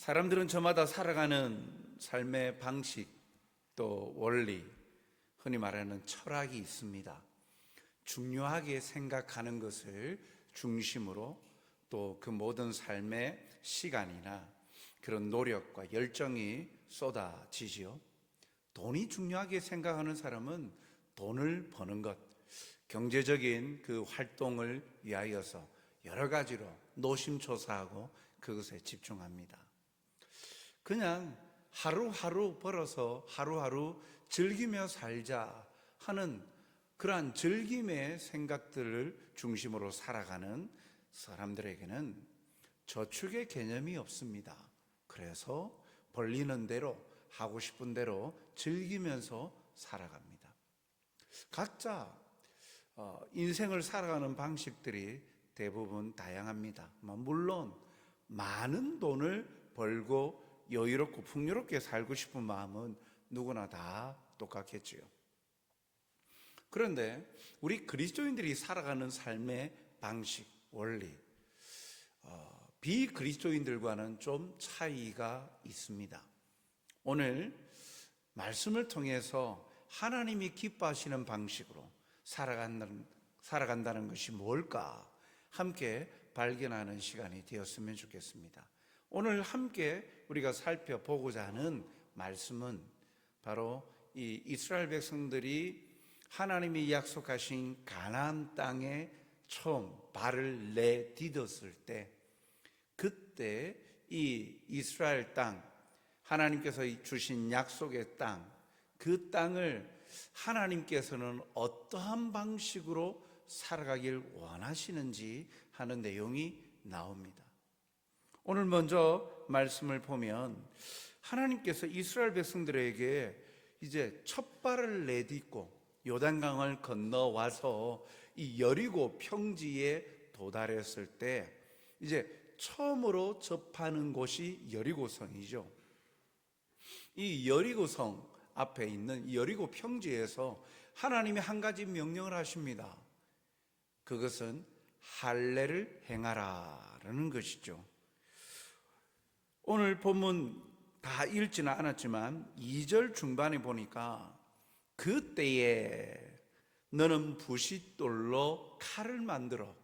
사람들은 저마다 살아가는 삶의 방식, 또 원리, 흔히 말하는 철학이 있습니다. 중요하게 생각하는 것을 중심으로 또 그 모든 삶의 시간이나 그런 노력과 열정이 쏟아지지요. 돈이 중요하게 생각하는 사람은 돈을 버는 것, 경제적인 그 활동을 위하여서 여러 가지로 노심초사하고 그것에 집중합니다. 그냥 하루하루 벌어서 하루하루 즐기며 살자 하는 그러한 즐김의 생각들을 중심으로 살아가는 사람들에게는 저축의 개념이 없습니다. 그래서 벌리는 대로 하고 싶은 대로 즐기면서 살아갑니다. 각자 인생을 살아가는 방식들이 대부분 다양합니다. 물론 많은 돈을 벌고 여유롭고 풍요롭게 살고 싶은 마음은 누구나 다 똑같겠지요. 그런데 우리 그리스도인들이 살아가는 삶의 방식, 원리, 비그리스도인들과는 좀 차이가 있습니다. 오늘 말씀을 통해서 하나님이 기뻐하시는 방식으로 살아간다는 것이 뭘까 함께 발견하는 시간이 되었으면 좋겠습니다. 오늘 함께 우리가 살펴보고자 하는 말씀은 바로 이 이스라엘 백성들이 하나님이 약속하신 가나안 땅에 처음 발을 내딛었을 때, 그때 이 이스라엘 땅, 하나님께서 주신 약속의 땅, 그 땅을 하나님께서는 어떠한 방식으로 살아가길 원하시는지 하는 내용이 나옵니다. 오늘 먼저 말씀을 보면 하나님께서 이스라엘 백성들에게 이제 첫 발을 내딛고 요단강을 건너와서 이 여리고 평지에 도달했을 때 이제 처음으로 접하는 곳이 여리고성이죠. 이 여리고성 앞에 있는 이 여리고 평지에서 하나님이 한 가지 명령을 하십니다. 그것은 할례를 행하라라는 것이죠. 오늘 본문 다 읽지는 않았지만 2절 중반에 보니까 그때에 너는 부싯돌로 칼을 만들어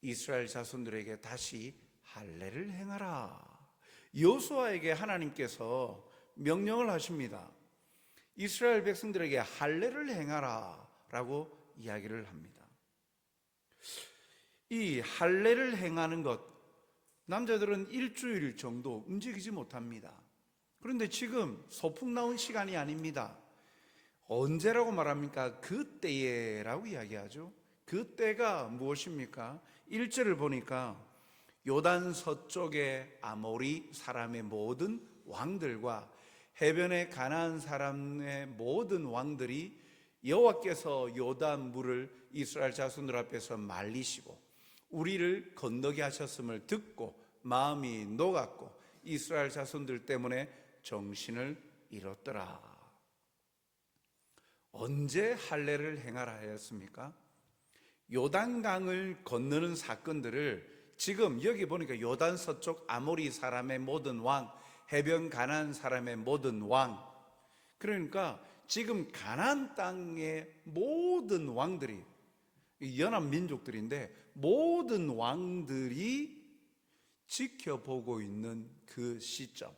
이스라엘 자손들에게 다시 할례를 행하라. 여호수아에게 하나님께서 명령을 하십니다. 이스라엘 백성들에게 할례를 행하라 라고 이야기를 합니다. 이 할례를 행하는 것, 남자들은 일주일 정도 움직이지 못합니다. 그런데 지금 소풍 나온 시간이 아닙니다. 언제라고 말합니까? 그때에라고 이야기하죠. 그때가 무엇입니까? 1절을 보니까 요단 서쪽의 아모리 사람의 모든 왕들과 해변의 가나안 사람의 모든 왕들이 여호와께서 요단 물을 이스라엘 자손들 앞에서 말리시고 우리를 건너게 하셨음을 듣고 마음이 녹았고 이스라엘 자손들 때문에 정신을 잃었더라. 언제 할례를 행하라 하였습니까? 요단강을 건너는 사건들을 지금 여기 보니까 요단 서쪽 아모리 사람의 모든 왕, 해변 가나안 사람의 모든 왕, 그러니까 지금 가나안 땅의 모든 왕들이 연합 민족들인데 모든 왕들이 지켜보고 있는 그 시점,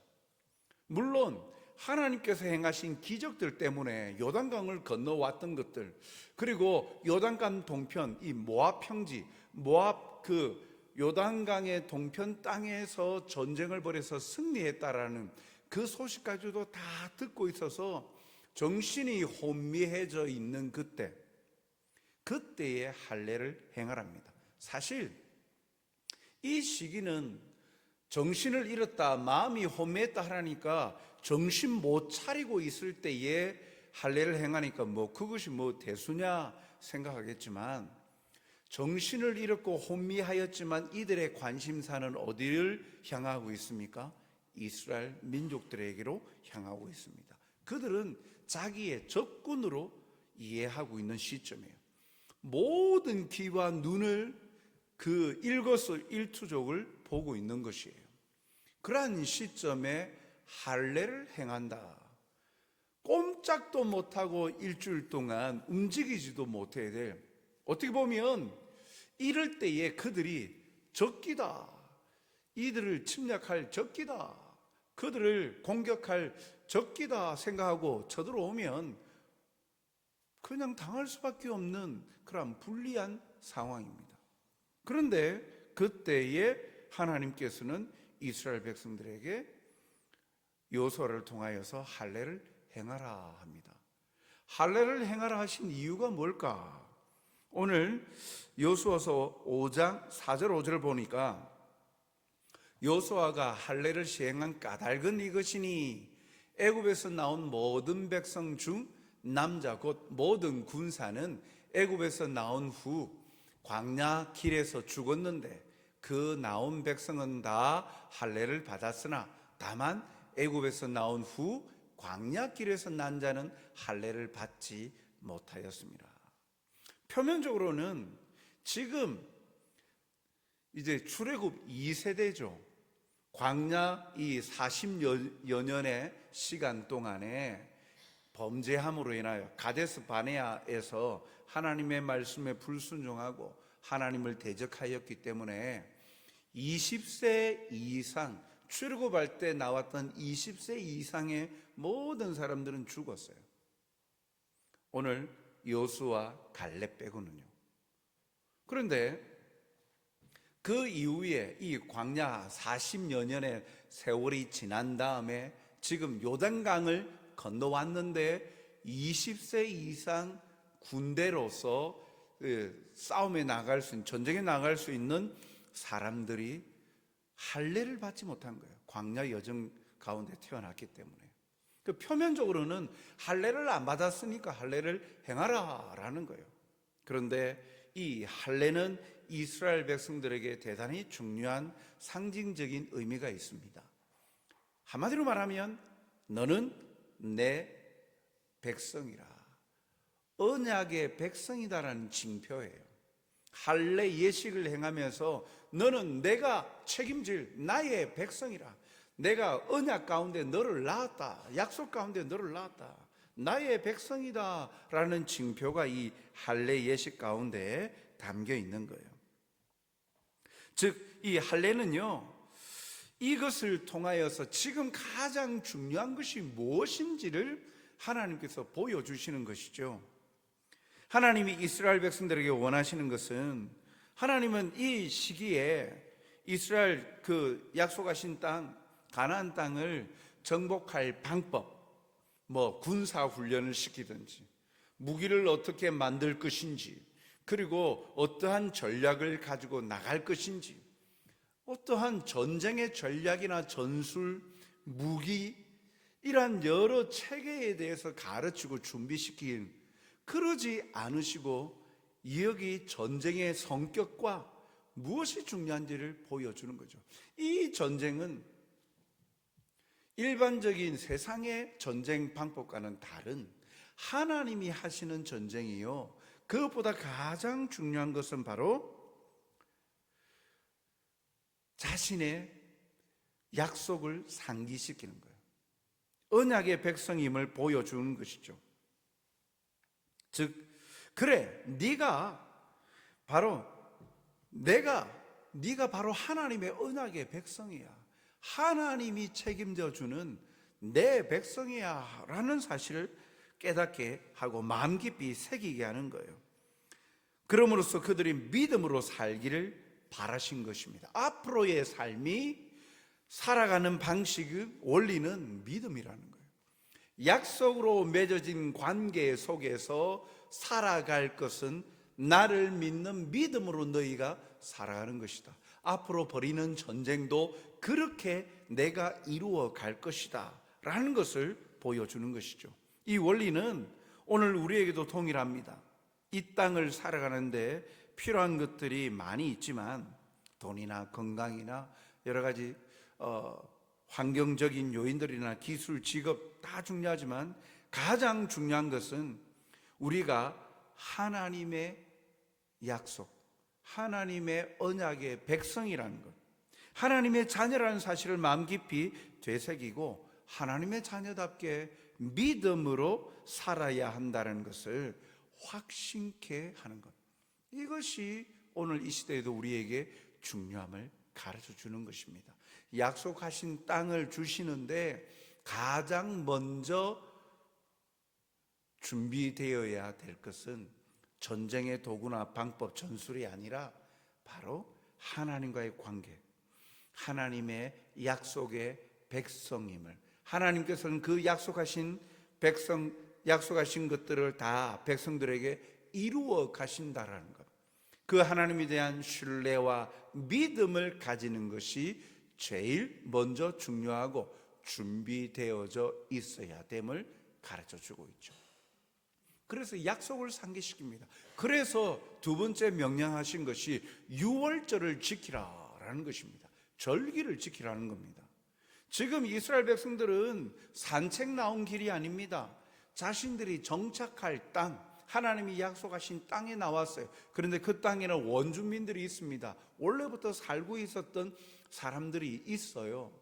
물론 하나님께서 행하신 기적들 때문에 요단강을 건너왔던 것들, 그리고 요단강 동편 이 모압 평지, 모압 그 요단강의 동편 땅에서 전쟁을 벌여서 승리했다라는 그 소식까지도 다 듣고 있어서 정신이 혼미해져 있는 그때에 할례를 행하랍니다. 사실 이 시기는 정신을 잃었다, 마음이 혼미했다 하니까 정신 못 차리고 있을 때에 할례를 행하니까 그것이 대수냐 생각하겠지만, 정신을 잃었고 혼미하였지만 이들의 관심사는 어디를 향하고 있습니까? 이스라엘 민족들에게로 향하고 있습니다. 그들은 자기의 적군으로 이해하고 있는 시점이에요. 모든 귀와 눈을 그 일거수일투족을 보고 있는 것이에요. 그러한 시점에 할례를 행한다. 꼼짝도 못하고 일주일 동안 움직이지도 못해야 될, 어떻게 보면 이럴 때에 그들이 적기다, 이들을 침략할 적기다, 그들을 공격할 적기다 생각하고 쳐들어오면 그냥 당할 수밖에 없는 그런 불리한 상황입니다. 그런데 그때에 하나님께서는 이스라엘 백성들에게 여호수아를 통하여서 할례를 행하라 합니다. 할례를 행하라 하신 이유가 뭘까? 오늘 여호수아서 5장 4절 5절을 보니까 여호수아가 할례를 시행한 까닭은 이것이니 애굽에서 나온 모든 백성 중 남자 곧 모든 군사는 애굽에서 나온 후 광야 길에서 죽었는데 그 나온 백성은 다 할례를 받았으나 다만 애굽에서 나온 후 광야 길에서 난 자는 할례를 받지 못하였습니다. 표면적으로는 지금 이제 출애굽 2세대죠. 광야 이 40여 년의 시간 동안에 범죄함으로 인하여 가데스 바네아에서 하나님의 말씀에 불순종하고 하나님을 대적하였기 때문에 20세 이상, 출애굽할 때 나왔던 20세 이상의 모든 사람들은 죽었어요. 오늘 여호수아 갈렙 빼고는요. 그런데 그 이후에 이 광야 40여 년의 세월이 지난 다음에 지금 요단강을 건너왔는데 20세 이상 군대로서 싸움에 나갈 수 있는, 전쟁에 나갈 수 있는 사람들이 할례를 받지 못한 거예요. 광야 여정 가운데 태어났기 때문에. 그 표면적으로는 할례를 안 받았으니까 할례를 행하라라는 거예요. 그런데 이 할례는 이스라엘 백성들에게 대단히 중요한 상징적인 의미가 있습니다. 한마디로 말하면 너는 내 백성이라, 언약의 백성이다라는 징표예요. 할례 예식을 행하면서 너는 내가 책임질 나의 백성이라, 내가 언약 가운데 너를 낳았다, 약속 가운데 너를 낳았다, 나의 백성이다 라는 징표가 이 할례 예식 가운데 담겨 있는 거예요. 즉 이 할례는요, 이것을 통하여서 지금 가장 중요한 것이 무엇인지를 하나님께서 보여주시는 것이죠. 하나님이 이스라엘 백성들에게 원하시는 것은, 하나님은 이 시기에 이스라엘 그 약속하신 땅 가나안 땅을 정복할 방법, 군사 훈련을 시키든지 무기를 어떻게 만들 것인지, 그리고 어떠한 전략을 가지고 나갈 것인지, 어떠한 전쟁의 전략이나 전술, 무기, 이러한 여러 체계에 대해서 가르치고 준비시킨, 그러지 않으시고 여기 전쟁의 성격과 무엇이 중요한지를 보여주는 거죠. 이 전쟁은 일반적인 세상의 전쟁 방법과는 다른 하나님이 하시는 전쟁이요, 그것보다 가장 중요한 것은 바로 자신의 약속을 상기시키는 거예요. 언약의 백성임을 보여주는 것이죠. 즉, 그래, 네가 바로 하나님의 언약의 백성이야, 하나님이 책임져 주는 내 백성이야 라는 사실을 깨닫게 하고 마음 깊이 새기게 하는 거예요. 그럼으로써 그들이 믿음으로 살기를 바라신 것입니다. 앞으로의 삶이 살아가는 방식의 원리는 믿음이라는 거예요. 약속으로 맺어진 관계 속에서 살아갈 것은 나를 믿는 믿음으로 너희가 살아가는 것이다. 앞으로 벌이는 전쟁도 그렇게 내가 이루어 갈 것이다 라는 것을 보여주는 것이죠. 이 원리는 오늘 우리에게도 동일합니다. 이 땅을 살아가는데 필요한 것들이 많이 있지만, 돈이나 건강이나 여러 가지 환경적인 요인들이나 기술, 직업 다 중요하지만 가장 중요한 것은 우리가 하나님의 약속, 하나님의 언약의 백성이라는 것, 하나님의 자녀라는 사실을 마음 깊이 되새기고 하나님의 자녀답게 믿음으로 살아야 한다는 것을 확신케 하는 것, 이것이 오늘 이 시대에도 우리에게 중요함을 가르쳐 주는 것입니다. 약속하신 땅을 주시는데 가장 먼저 준비되어야 될 것은 전쟁의 도구나 방법, 전술이 아니라 바로 하나님과의 관계, 하나님의 약속의 백성임을, 하나님께서는 그 약속하신 것들을 다 백성들에게 이루어 가신다라는 것, 그 하나님에 대한 신뢰와 믿음을 가지는 것이 제일 먼저 중요하고 준비되어져 있어야 됨을 가르쳐 주고 있죠. 그래서 약속을 상기시킵니다. 그래서 두 번째 명령하신 것이 유월절을 지키라라는 것입니다. 절기를 지키라는 겁니다. 지금 이스라엘 백성들은 산책 나온 길이 아닙니다. 자신들이 정착할 땅, 하나님이 약속하신 땅에 나왔어요. 그런데 그 땅에는 원주민들이 있습니다. 원래부터 살고 있었던 사람들이 있어요.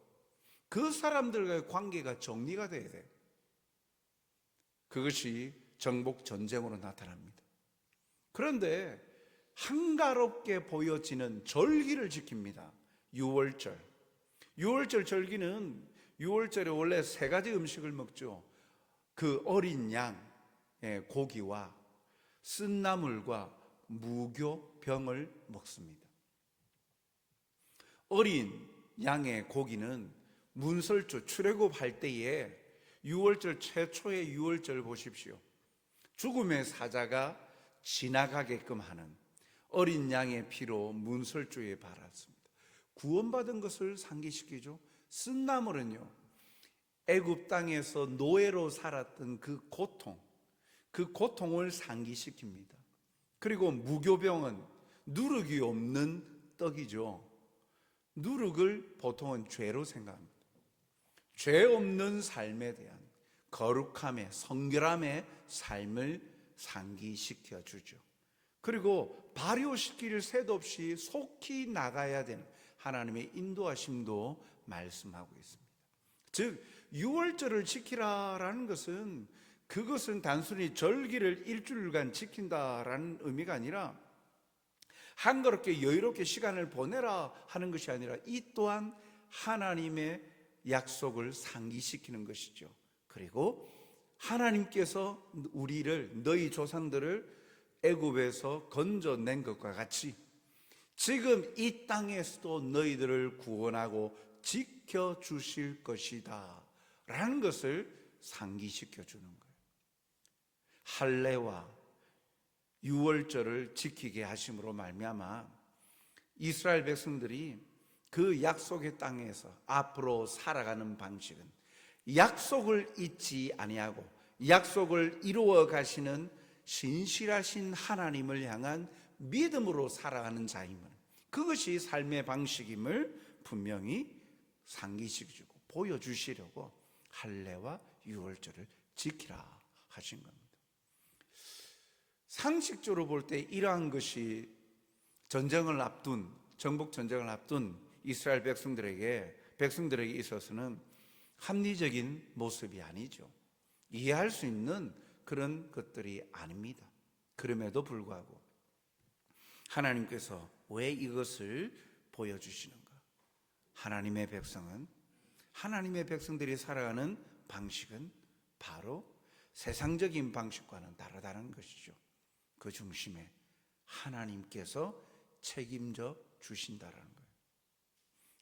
그 사람들과의 관계가 정리가 돼야 돼요. 그것이 정복 전쟁으로 나타납니다. 그런데 한가롭게 보여지는 절기를 지킵니다. 유월절. 유월절 절기는, 유월절에 원래 세 가지 음식을 먹죠. 그 어린 양의 고기와 쓴나물과 무교병을 먹습니다. 어린 양의 고기는 문설주 출애굽할 때에, 유월절 최초의 유월절 보십시오. 죽음의 사자가 지나가게끔 하는 어린 양의 피로 문설주에 발랐습니다. 구원받은 것을 상기시키죠. 쓴나물은요, 애굽 땅에서 노예로 살았던 그 고통을 상기시킵니다. 그리고 무교병은 누룩이 없는 떡이죠. 누룩을 보통은 죄로 생각합니다. 죄 없는 삶에 대한 거룩함의, 성결함의 삶을 상기시켜 주죠. 그리고 발효시킬 새도 없이 속히 나가야 되는 하나님의 인도하심도 말씀하고 있습니다. 즉 유월절을 지키라라는 것은, 그것은 단순히 절기를 일주일간 지킨다라는 의미가 아니라 한가롭게 여유롭게 시간을 보내라 하는 것이 아니라, 이 또한 하나님의 약속을 상기시키는 것이죠. 그리고 하나님께서 우리를, 너희 조상들을 애굽에서 건져낸 것과 같이 지금 이 땅에서도 너희들을 구원하고 지켜주실 것이다 라는 것을 상기시켜 주는 거예요. 할례와 유월절을 지키게 하심으로 말미암아 이스라엘 백성들이 그 약속의 땅에서 앞으로 살아가는 방식은 약속을 잊지 아니하고 약속을 이루어 가시는 신실하신 하나님을 향한 믿음으로 살아가는 자임을, 그것이 삶의 방식임을 분명히 상기시켜주고 보여주시려고 할례와 유월절을 지키라 하신 겁니다. 상식적으로 볼 때 이러한 것이 정복 전쟁을 앞둔 이스라엘 백성들에게 있어서는 합리적인 모습이 아니죠. 이해할 수 있는 그런 것들이 아닙니다. 그럼에도 불구하고 하나님께서 왜 이것을 보여주시는가? 하나님의 백성들이 살아가는 방식은 바로 세상적인 방식과는 다르다는 것이죠. 그 중심에 하나님께서 책임져 주신다라는 거예요.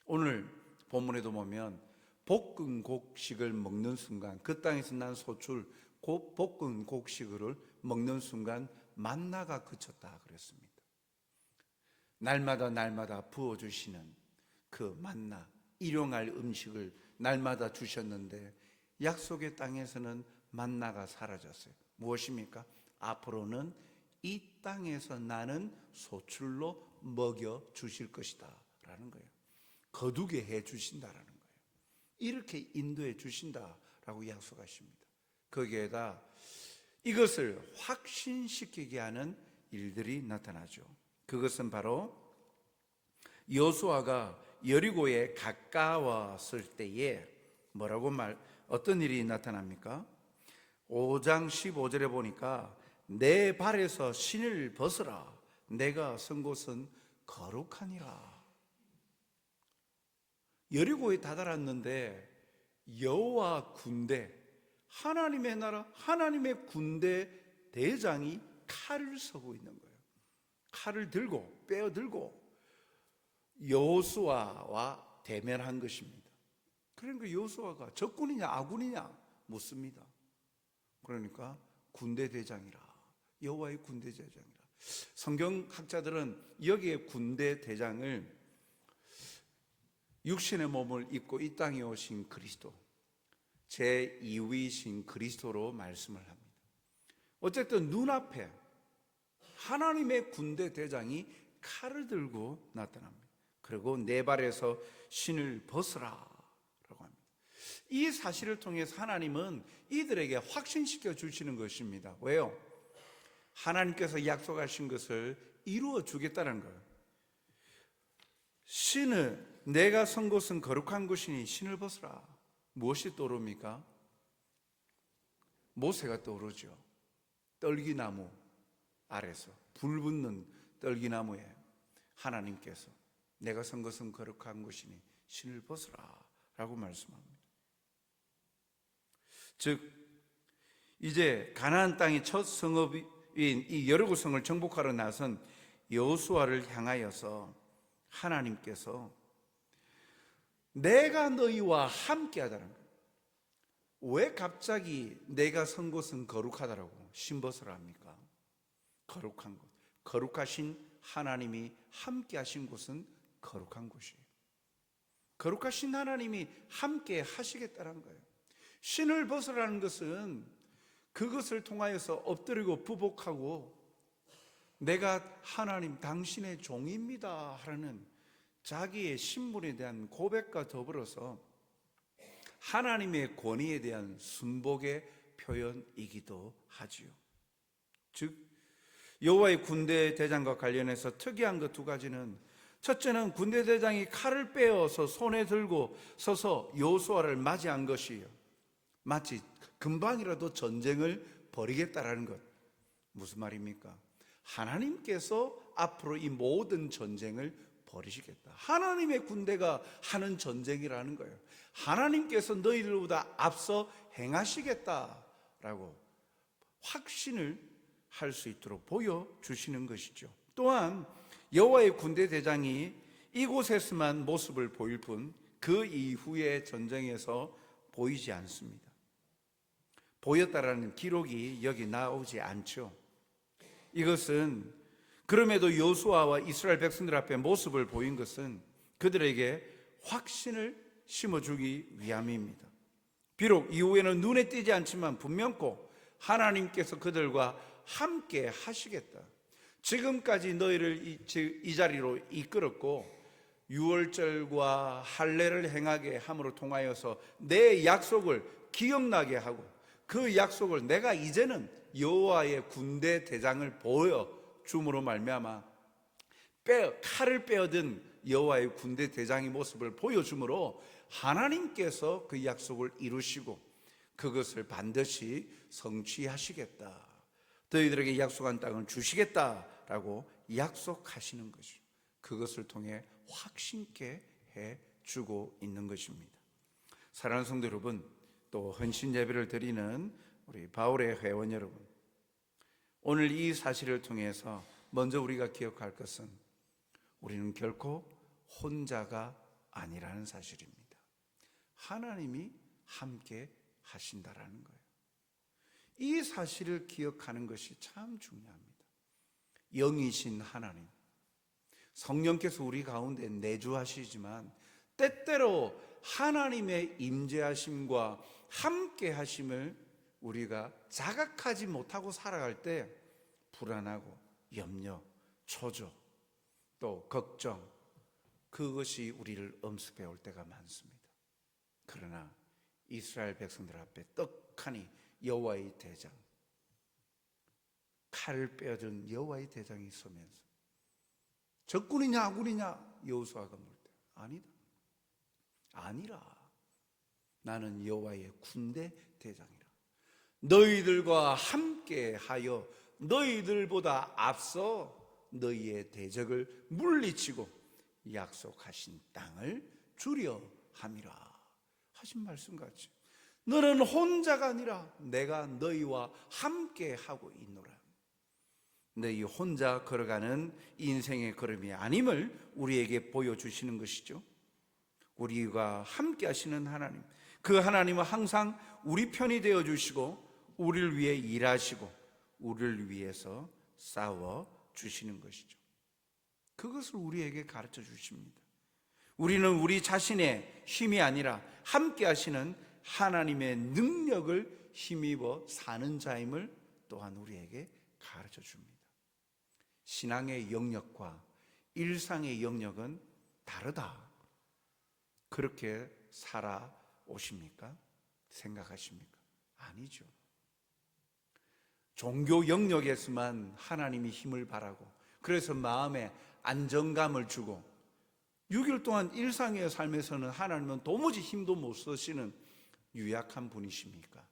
오늘 본문에도 보면 볶은 곡식을 먹는 순간, 그 땅에서 난 소출 볶은 곡식을 먹는 순간 만나가 그쳤다 그랬습니다. 날마다 부어주시는 그 만나, 일용할 음식을 날마다 주셨는데 약속의 땅에서는 만나가 사라졌어요. 무엇입니까? 앞으로는 이 땅에서 나는 소출로 먹여 주실 것이다 라는 거예요. 거두게 해 주신다라는 거예요. 이렇게 인도해 주신다라고 약속하십니다. 거기에다 이것을 확신시키게 하는 일들이 나타나죠. 그것은 바로 여호수아가 여리고에 가까웠을 때에 어떤 일이 나타납니까? 5장 15절에 보니까 내 발에서 신을 벗으라. 내가 선 곳은 거룩하니라. 여리고에 다다랐는데 여호와 군대, 하나님의 나라, 하나님의 군대 대장이 칼을 서고 있는 거예요. 칼을 들고 빼어들고 여호수아와 대면한 것입니다. 그러니까 여호수아가 적군이냐 아군이냐 묻습니다. 그러니까 군대 대장이라, 여호와의 군대 대장이라. 성경학자들은 여기에 군대 대장을 육신의 몸을 입고 이 땅에 오신 그리스도, 제2위이신 그리스도로 말씀을 합니다. 어쨌든 눈앞에 하나님의 군대 대장이 칼을 들고 나타납니다. 그리고 내 발에서 신을 벗으라 라고 합니다. 이 사실을 통해서 하나님은 이들에게 확신시켜 주시는 것입니다. 왜요? 하나님께서 약속하신 것을 이루어 주겠다는 거예요. 내가 선 곳은 거룩한 곳이니 신을 벗으라. 무엇이 떠오릅니까? 모세가 떠오르죠. 떨기나무 아래서, 불 붙는 떨기나무에 하나님께서 내가 선 것은 거룩한 곳이니 신을 벗으라 라고 말씀합니다. 즉 이제 가나안 땅의 첫 성읍인 이 여리고 성을 정복하러 나선 여호수아를 향하여서 하나님께서 내가 너희와 함께 하다는 거예요. 왜 갑자기 내가 선 곳은 거룩하다라고 신벗으라 합니까? 거룩한 곳, 거룩하신 하나님이 함께 하신 곳은 거룩한 곳이에요. 거룩하신 하나님이 함께 하시겠다는 거예요. 신을 벗으라는 것은 그것을 통하여서 엎드리고 부복하고 내가 하나님 당신의 종입니다 하는 자기의 신분에 대한 고백과 더불어서 하나님의 권위에 대한 순복의 표현이기도 하지요. 즉 여호와의 군대 대장과 관련해서 특이한 것 두 가지는, 첫째는 군대 대장이 칼을 빼어서 손에 들고 서서 여호수아를 맞이한 것이에요. 마치 금방이라도 전쟁을 벌이겠다라는 것. 무슨 말입니까? 하나님께서 앞으로 이 모든 전쟁을 벌이시겠다. 하나님의 군대가 하는 전쟁이라는 거예요. 하나님께서 너희들보다 앞서 행하시겠다라고 확신을 할 수 있도록 보여주시는 것이죠. 또한 여호와의 군대 대장이 이곳에서만 모습을 보일 뿐 그 이후의 전쟁에서 보이지 않습니다. 보였다라는 기록이 여기 나오지 않죠. 이것은 그럼에도 여호수아와 이스라엘 백성들 앞에 모습을 보인 것은 그들에게 확신을 심어주기 위함입니다. 비록 이후에는 눈에 띄지 않지만 분명코 하나님께서 그들과 함께 하시겠다. 지금까지 너희를 이 자리로 이끌었고 유월절과 할례를 행하게 함으로 통하여서 내 약속을 기억나게 하고 그 약속을 내가 이제는 여호와의 군대 대장을 보여줌으로 말미암아 칼을 빼어든 여호와의 군대 대장의 모습을 보여줌으로 하나님께서 그 약속을 이루시고 그것을 반드시 성취하시겠다. 너희들에게 약속한 땅을 주시겠다라고 약속하시는 것이죠. 그것을 통해 확신케 해주고 있는 것입니다. 사랑하는 성도 여러분, 또 헌신 예배를 드리는 우리 바울의 회원 여러분, 오늘 이 사실을 통해서 먼저 우리가 기억할 것은 우리는 결코 혼자가 아니라는 사실입니다. 하나님이 함께 하신다라는 거예요. 이 사실을 기억하는 것이 참 중요합니다. 영이신 하나님, 성령께서 우리 가운데 내주하시지만 때때로 하나님의 임재하심과 함께 하심을 우리가 자각하지 못하고 살아갈 때 불안하고 염려, 초조, 또 걱정, 그것이 우리를 엄습해 올 때가 많습니다. 그러나 이스라엘 백성들 앞에 떡하니 여호와의 대장, 칼을 빼어든 여호와의 대장이 서면서 적군이냐 아군이냐 여호수아가 물 때 아니다. 아니라 나는 여호와의 군대 대장이라. 너희들과 함께하여 너희들보다 앞서 너희의 대적을 물리치고 약속하신 땅을 주려 함이라 하신 말씀 같이, 너는 혼자가 아니라 내가 너희와 함께하고 있노라. 너희 혼자 걸어가는 인생의 걸음이 아님을 우리에게 보여주시는 것이죠. 우리가 함께 하시는 하나님, 그 하나님은 항상 우리 편이 되어주시고 우리를 위해 일하시고 우리를 위해서 싸워주시는 것이죠. 그것을 우리에게 가르쳐 주십니다. 우리는 우리 자신의 힘이 아니라 함께 하시는 하나님의 능력을 힘입어 사는 자임을 또한 우리에게 가르쳐 줍니다. 신앙의 영역과 일상의 영역은 다르다. 그렇게 살아오십니까? 생각하십니까? 아니죠. 종교 영역에서만 하나님이 힘을 바라고, 그래서 마음에 안정감을 주고 6일 동안 일상의 삶에서는 하나님은 도무지 힘도 못 쓰시는 유약한 분이십니까?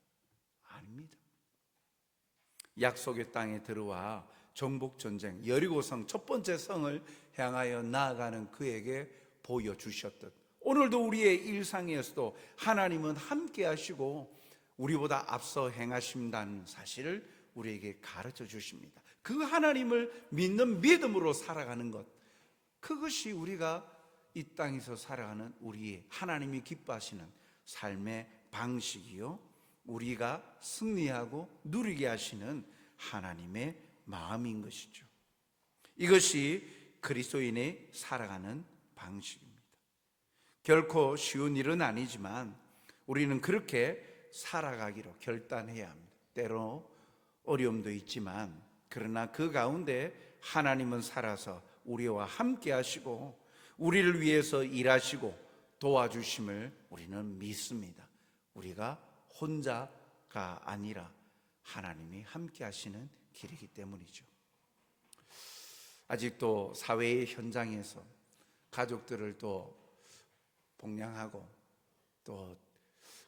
아닙니다. 약속의 땅에 들어와 정복전쟁 여리고성 첫 번째 성을 향하여 나아가는 그에게 보여주셨듯 오늘도 우리의 일상에서도 하나님은 함께 하시고 우리보다 앞서 행하신다는 사실을 우리에게 가르쳐 주십니다. 그 하나님을 믿는 믿음으로 살아가는 것, 그것이 우리가 이 땅에서 살아가는 우리의 하나님이 기뻐하시는 삶의 방식이요, 우리가 승리하고 누리게 하시는 하나님의 마음인 것이죠. 이것이 그리스도인이 살아가는 방식입니다. 결코 쉬운 일은 아니지만 우리는 그렇게 살아가기로 결단해야 합니다. 때로 어려움도 있지만 그러나 그 가운데 하나님은 살아서 우리와 함께 하시고 우리를 위해서 일하시고 도와주심을 우리는 믿습니다. 우리가 혼자가 아니라 하나님이 함께 하시는 길이기 때문이죠. 아직도 사회의 현장에서 가족들을 또 봉양하고 또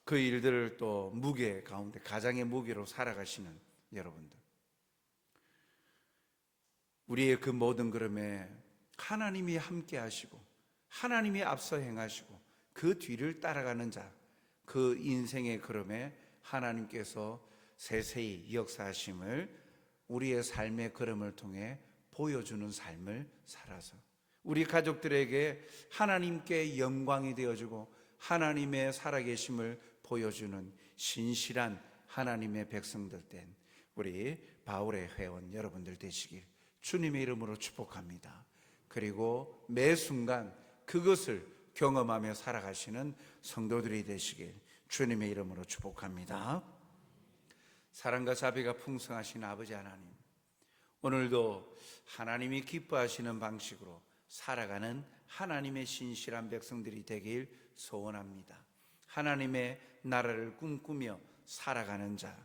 그 일들을 또 무게 가운데 가장의 무게로 살아가시는 여러분들, 우리의 그 모든 걸음에 하나님이 함께 하시고 하나님이 앞서 행하시고 그 뒤를 따라가는 자, 그 인생의 걸음에 하나님께서 세세히 역사하심을 우리의 삶의 걸음을 통해 보여주는 삶을 살아서 우리 가족들에게 하나님께 영광이 되어주고 하나님의 살아계심을 보여주는 신실한 하나님의 백성들 된 우리 바울의 회원 여러분들 되시길 주님의 이름으로 축복합니다. 그리고 매 순간 그것을 경험하며 살아가시는 성도들이 되시길 주님의 이름으로 축복합니다. 사랑과 자비가 풍성하신 아버지 하나님, 오늘도 하나님이 기뻐하시는 방식으로 살아가는 하나님의 신실한 백성들이 되길 소원합니다. 하나님의 나라를 꿈꾸며 살아가는 자,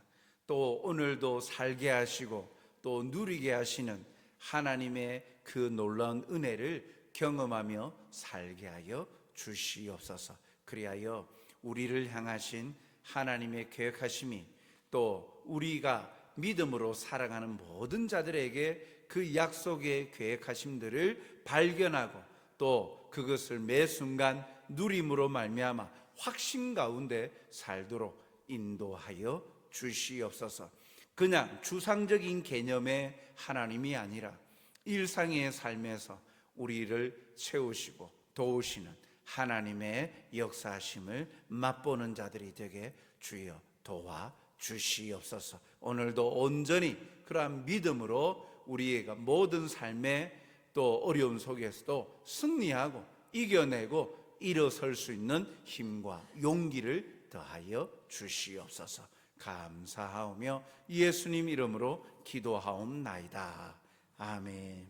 또 오늘도 살게 하시고 또 누리게 하시는 하나님의 그 놀라운 은혜를 경험하며 살게 하여 주시옵소서. 그리하여 우리를 향하신 하나님의 계획하심이 또 우리가 믿음으로 살아가는 모든 자들에게 그 약속의 계획하심들을 발견하고 또 그것을 매 순간 누림으로 말미암아 확신 가운데 살도록 인도하여 주시옵소서. 그냥 주상적인 개념의 하나님이 아니라 일상의 삶에서 우리를 채우시고 도우시는 하나님의 역사하심을 맛보는 자들이 되게 주여 도와 주시옵소서. 오늘도 온전히 그러한 믿음으로 우리가 모든 삶의 또 어려움 속에서도 승리하고 이겨내고 일어설 수 있는 힘과 용기를 더하여 주시옵소서. 감사하오며 예수님 이름으로 기도하옵나이다. 아멘.